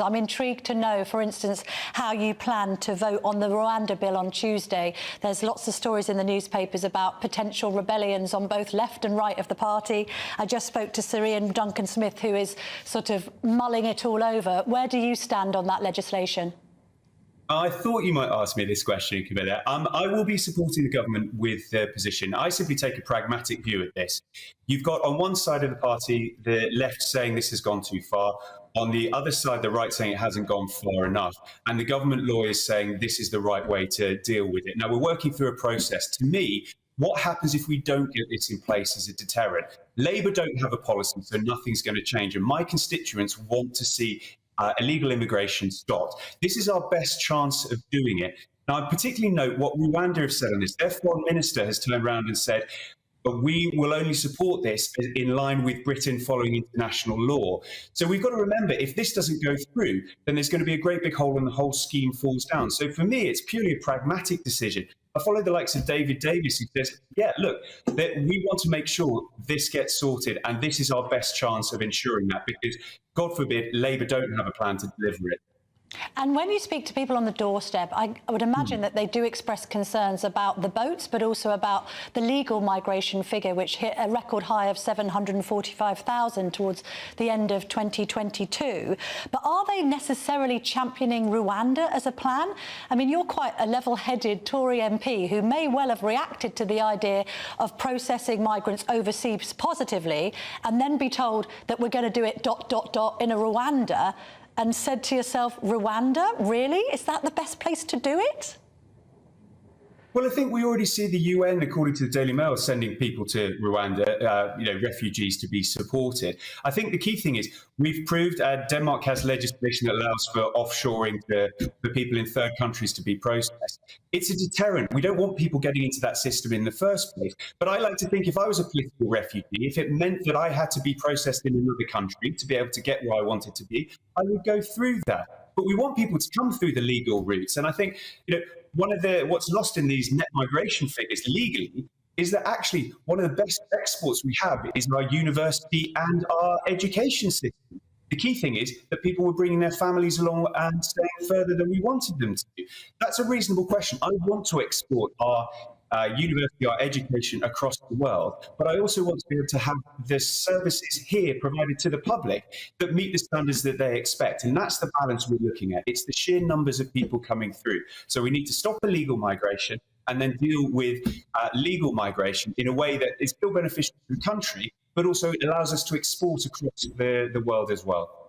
I'm intrigued to know, for instance, how you plan to vote on the Rwanda bill on Tuesday. There's lots of stories in the newspapers about potential rebellions on both left and right of the party. I just spoke to Sir Ian Duncan-Smith, who is sort of mulling it all over. Where do you stand on that legislation? I thought you might ask me this question, Camilla. I will be supporting the government with their position. I simply take a pragmatic view at this. You've got on one side of the party, the left saying this has gone too far. On the other side, the right saying it hasn't gone far enough. And the government lawyers saying this is the right way to deal with it. Now, we're working through a process. To me, what happens if we don't get this in place as a deterrent? Labour don't have a policy, so nothing's going to change. And my constituents want to see illegal immigration stopped. This is our best chance of doing it. Now, I particularly note what Rwanda have said on this. Their foreign minister has turned around and said, but we will only support this in line with Britain following international law. So we've got to remember, if this doesn't go through, then there's going to be a great big hole and the whole scheme falls down. So for me, it's purely a pragmatic decision. I follow the likes of David Davis, who says, yeah, look, that we want to make sure this gets sorted, and this is our best chance of ensuring that, because, God forbid, Labour don't have a plan to deliver it. And when you speak to people on the doorstep, I would imagine that they do express concerns about the boats, but also about the legal migration figure, which hit a record high of 745,000 towards the end of 2022. But are they necessarily championing Rwanda as a plan? I mean, you're quite a level-headed Tory MP who may well have reacted to the idea of processing migrants overseas positively and then be told that we're going to do it ... in a Rwanda, and said to yourself, Rwanda, really? Is that the best place to do it? Well, I think we already see the UN, according to the Daily Mail, sending people to Rwanda, refugees to be supported. I think the key thing is we've proved Denmark has legislation that allows for offshoring for people in third countries to be processed. It's a deterrent. We don't want people getting into that system in the first place. But I like to think if I was a political refugee, if it meant that I had to be processed in another country to be able to get where I wanted to be, I would go through that. But we want people to come through the legal routes. And I think, one of what's lost in these net migration figures legally is that actually one of the best exports we have is our university and our education system. The key thing is that people were bringing their families along and staying further than we wanted them to. That's a reasonable question. I want to export our university, our education across the world, but I also want to be able to have the services here provided to the public that meet the standards that they expect. And that's the balance we're looking at. It's the sheer numbers of people coming through. So we need to stop illegal migration and then deal with legal migration in a way that is still beneficial to the country, but also it allows us to export across the world as well.